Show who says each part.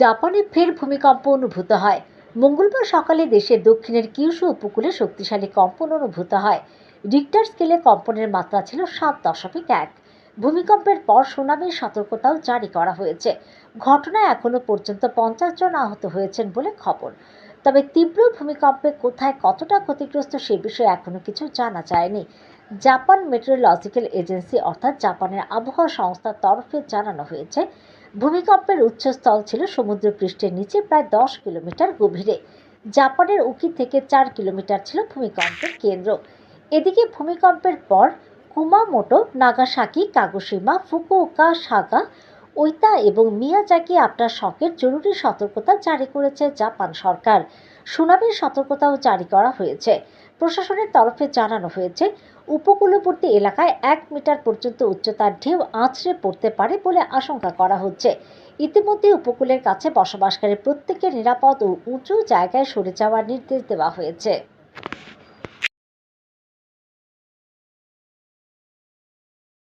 Speaker 1: জাপানে ফের ভূমিকম্প অনুভূত হয়। মঙ্গলবার সকালে দেশের দক্ষিণের কিউশু উপকূলে শক্তিশালী কম্পন অনুভূত হয়। রিক্টার স্কেলে কম্পনের মাত্রা ছিল 7.1। ভূমিকম্পের পর সুনামির সতর্কতাও জারি করা হয়েছে। ঘটনায় এখনো পর্যন্ত 50 জন আহত হয়েছেন বলে খবর। তবে তীব্র ভূমিকম্পে কোথায় কতটা ক্ষতিগ্রস্ত সে বিষয়ে এখনো কিছু জানা যায়নি। জাপান মেট্রোলজিক্যাল এজেন্সি অর্থাৎ জাপানের আবহাওয়া সংস্থার তরফে জানানো হয়েছে, ভূমিকম্পের উৎসস্থল ছিল সমুদ্রপৃষ্ঠের নিচে প্রায় 10 কিলোমিটার গভীরে। জাপানের উকি থেকে 4 কিলোমিটার ছিল ভূমিকম্পের কেন্দ্র। এদিকে ভূমিকম্পের পর কুমামোটো, নাগাসাকি, কাগোশিমা, ফুকুওকা, সাগা, ওইতা এবং মিয়াজাকি আফটার শকের জরুরি সতর্কতা জারি করেছে জাপান সরকার। সুনামির সতর্কতাও জারি করা হয়েছে। প্রশাসনের তরফে জানানো হয়েছে, উপকূলবর্তী এলাকায় 1 মিটার পর্যন্ত উচ্চতার ঢেউ আছড়ে পড়তে পারে বলে আশঙ্কা করা হচ্ছে। ইতিমধ্যে উপকূলের কাছে বসবাসকারী প্রত্যেকের নিরাপদ ও উঁচু জায়গায় সরে যাওয়ার নির্দেশ দেওয়া হয়েছে।